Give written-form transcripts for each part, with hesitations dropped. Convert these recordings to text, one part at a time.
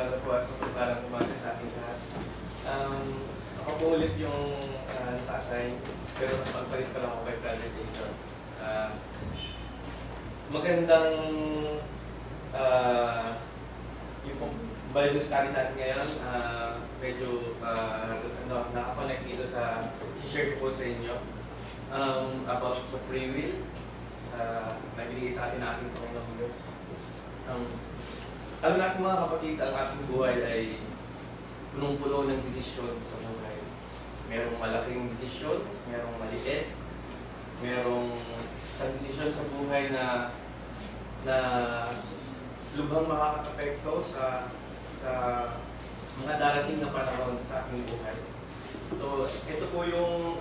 umaga po at masasalang umaga sa ating lahat. Ako po ulit yung naka-assign, pero magpalit pa lang ako kay Brother Jason. Magandang yung Bible study natin ngayon, medyo nakakonect dito sa share ko po sa inyo about sa free will, nabigay sa atin ating Panginoong Diyos. Alam natin mga kapatid, ang ating buhay ay punong-puno ng desisyon sa buhay. Merong malaking desisyon, merong maliit, merong isang desisyon sa buhay na lubhang makaka-apekto sa mga darating na panahon sa ating buhay. So, ito po yung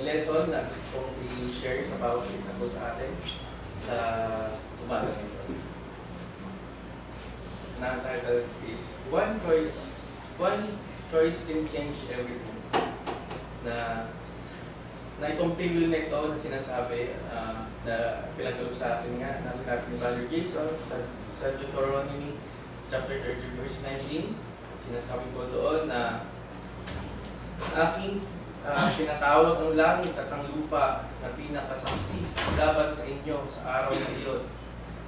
lesson na gusto kong i-share sa bawat isa po sa atin sa umaga nito. Na-title is One Choice Can Change Everything. Na itong free will na ito na sinasabi na pinagkaloob sa atin nga na sinabi ni Brother Jason sa Deuteronomy chapter 30 verse 19. Sinasabi ko doon na aking tinatawag ang langit at ang lupa na pinakasaksi laban sa inyo sa araw na iyon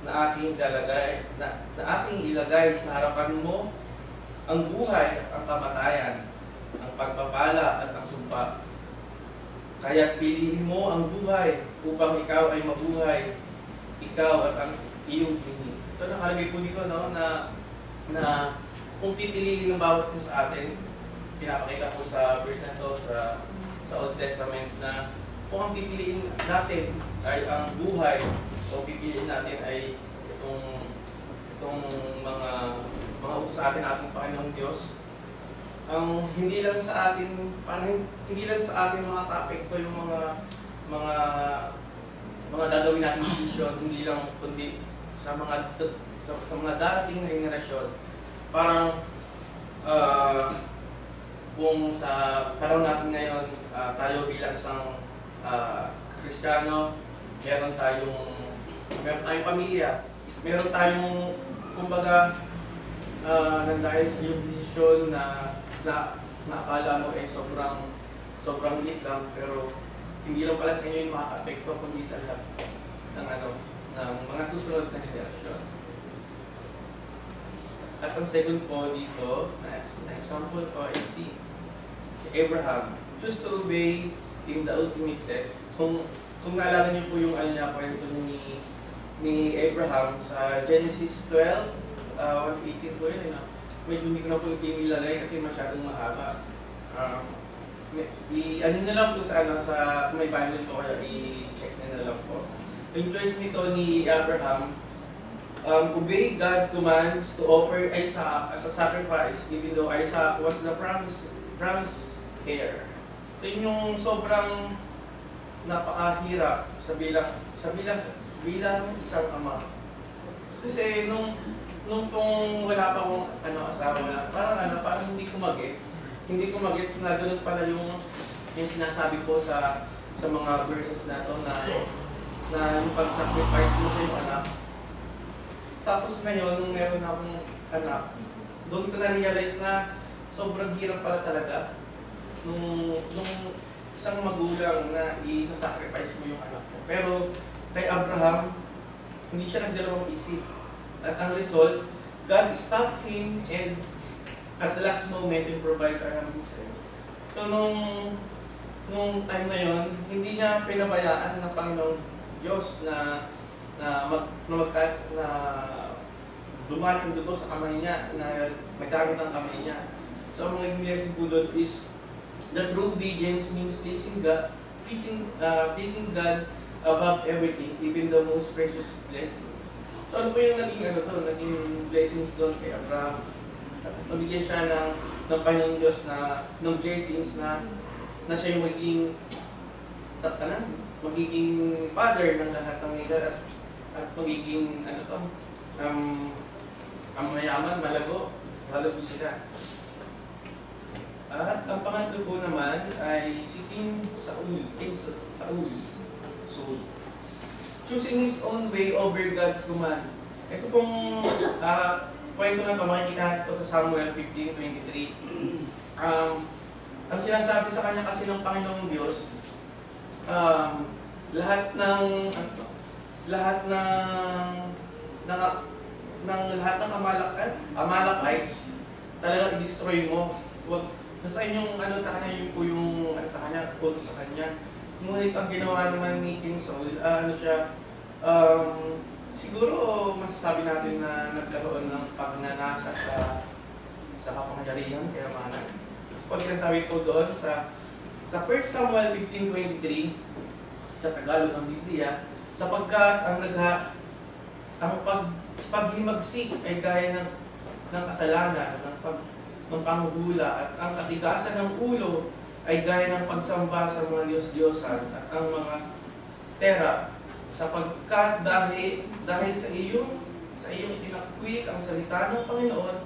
na aking ilagay sa harapan mo ang buhay at ang kamatayan, ang pagpapala at ang sumpa. Kaya't piliin mo ang buhay upang ikaw ay mabuhay, ikaw at ang iyong bini. So nakalagay po dito na kung pipiliin ng bawat isa sa atin, pinapakita po sa verse na ito sa Old Testament na kung ang pipiliin natin ay ang buhay o pipiliin natin ay itong mga utos sa atin ating Panginoong Diyos. Hindi lang sa atin mga ka-apekto yung mga gagawin nating decision, hindi lang kundi sa mga darating na henerasyon. Parang kung sa panahon natin ngayon, tayo bilang isang Kristiyano, meron tayong pamilya, meron tayong kumbaga dahil sa iyong desisyon na akala mo sobrang liit lang, pero hindi lang pala sa inyo yung makaka-apekto kundi sa lahat ng mga susunod na henerasyon. At ang second po dito, na example po ay si Abraham. Choose to obey in the ultimate test. Kung naalala niyo po yung kwento ni Abraham sa Genesis 12, 1:18 po yun. Medyo hindi ko na po nilagay kasi masyadong mahaba. Ano na lang po sa may Bible po, kaya i-check na lang po. Yung choice nito ni Abraham, obey God's commands to offer Isaac as a sacrifice, even though Isaac was the promised heir. So yun yung sobrang napakahirap bilang isang ama. Kasi nung wala pa akong asawa, parang hindi ko mag-gets na ganun pala yung sinasabi ko sa mga verses na to na yung pag-sacrifice mo sa iyong anak. Tapos ngayon, nung meron akong anak, doon ko na-realize na sobrang hirap pala talaga nung isang magulang na i-sacrifice mo yung anak mo. Pero kay Abraham, hindi siya nagdalawang isip. At ang result, God stopped him and at the last moment, and provide Abraham himself. So nung time na yon, hindi niya pinabayaan ng Panginoong Diyos na dumating dugo sa kamay niya, na nagkaroon ng kamay niya. So ang mga blessing po doon is the true obedience means pleasing God above everything, even the most precious blessings. So ano po yung naging blessings doon kay Abraham? Nabigyan siya ng Panginoong Diyos ng blessings na siya yung magiging father ng lahat ng nila at magiging ang mayaman, malago sila. At ang pangatlo po naman ay si King Saul. Choosing his own way over God's command. Ito pong kwento na ito, makikita natin ito sa Samuel 15:23. Ang sinasabi sa kanya kasi ng Panginoong Diyos, lahat ng Amalekites talaga i-destroy mo. Wag basta yung sa kanya yung po yung sa kanya, utos sa kanya. Ngunit ang ginawa naman ni King Saul, siguro masasabi natin na nagkaroon ng pagnanasa sa kapangyarihan, kayamanan. Tapos sinasabi ko doon sa 1 Samuel 15:23 sa Tagalog ng Biblia, sapagkat ang paghimagsik ay gaya ng kasalanan, ng panghuhula, at ang katigasan ng ulo ay gaya ng pagsamba sa mga Diyos-Diyosan at ang mga tera, sapagkat dahil sa iyong itinakwil ang salita ng Panginoon,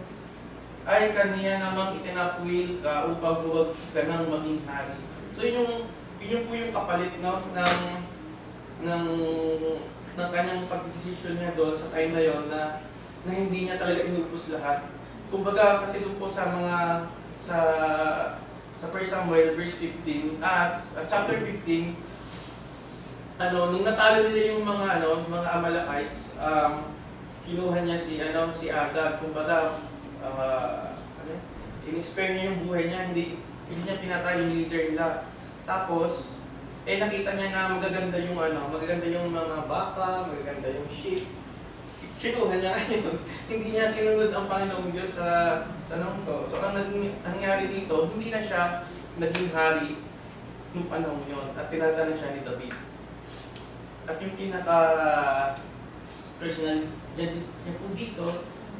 ay kaniya namang itinakwil ka upang huwag ka nang maging hari. So yun po yung kapalit, no, ng kanyang pag-desisyon niya doon sa time na yon, na hindi niya talaga inubos lahat. Kumbaga kasi doon po sa 1 Samuel verse 15 chapter 15, nung natalo nila yung mga Amalekites, kinuha niya si Agag. Kumbaga in-spare niya yung buhay niya, hindi niya pinatay yung leader nila. Tapos nakita niya na magaganda yung mga baka, magaganda yung sheep. Kinuha niya ngayon. Hindi niya sinunod ang Panginoong Diyos sa tanong to. So ang nangyari dito, hindi na siya naging hari nung panahon yun, at tinatala siya ni David. At yung personal niya po dito,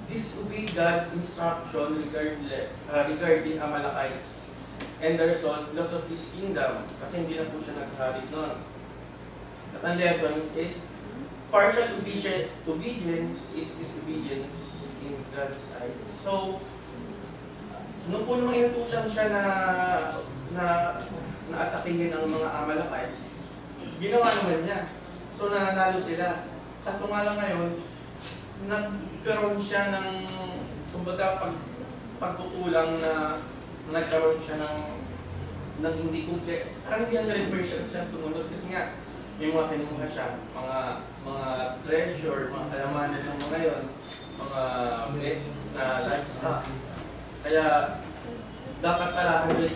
disobey God's instruction regarding Amalekites and the result, loss of his kingdom, kasi hindi na po siya naghari noon. At ang lesson is, partial obedience is disobedience in God's eyes. So, nung po namang inutusan siya na atakihin ang mga Amalekites, ginawa naman niya. So, nananalo sila. Kaso nga lang ngayon, nagkaroon siya ng, kumbaga, pagtutulang na nagkaroon siya ng hindi complete. Parang hindi 100% siya sumunod kasi nga may mga kinuha siya, mga treasure, mga kayamanan ng mga yon, mga blessed na livestock. Kaya dapat pala 100%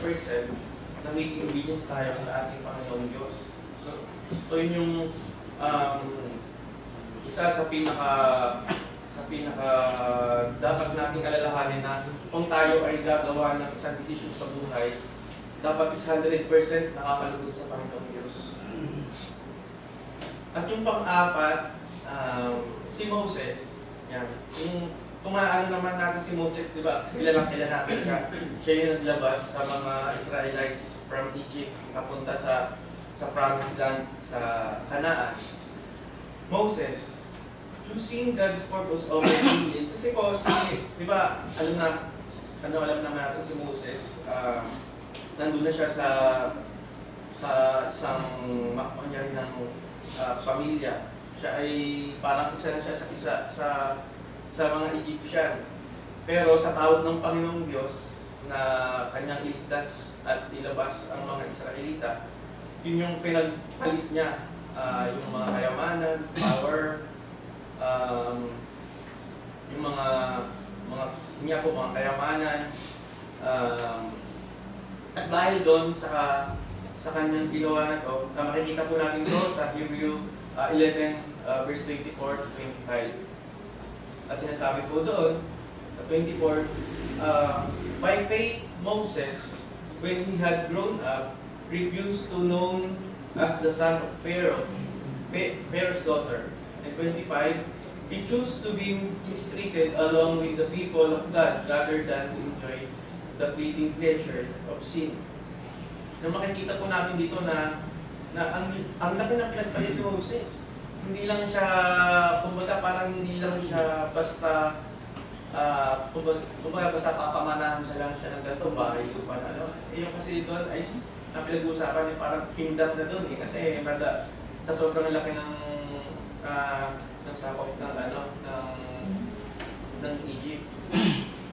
nagiging obedience tayo sa ating Panginoon Diyos. So yun yung isa sa pinaka dapat nating alalahanin, na kung tayo ay gagawa ng isang desisyon sa buhay, dapat is 100% nakakalugod sa Panginoong Diyos. At yung pang-apat, si Moses. Yan. Kung maano naman natin si Moses, di ba? Kilala natin siya. Siya yung naglabas sa mga Israelites from Egypt, papunta sa Promised Land, sa Canaan. Moses, choosing God's purpose over human. Kasi po, di ba, alam naman natin si Moses, nandun na siya sa isang makapangyarihang pamilya. Siya ay parang isa na siya sa mga Egyptian. Pero sa tawag ng Panginoong Diyos na kanyang iligtas at ilabas ang mga Israelita, yun yung pinagpalit niya. Yung mga kayamanan, power, yung mga kayamanan, at dahil doon sa kanyang ginawa na to, makikita po natin doon sa Hebrew 11 verse 24 to 25. At sinasabi po doon, 24, by faith Moses, when he had grown up, refused to known as the son of Pharaoh, Pharaoh's daughter. And 25, he chose to be mistreated along with the people of God rather than to enjoy the fleeting pleasure of sin. Na makikita po natin dito na ang laki ng pinagpalit ni Moses. Hindi lang siya, kumbaga parang hindi lang siya basta kumbaga basta papamanahan lang siya ng ganito, bahay, lupa na yung kasi doon ay na pinag-uusapan niya parang kingdom na doon kasi sa sobrang laki ng sakop ng ng Egypt.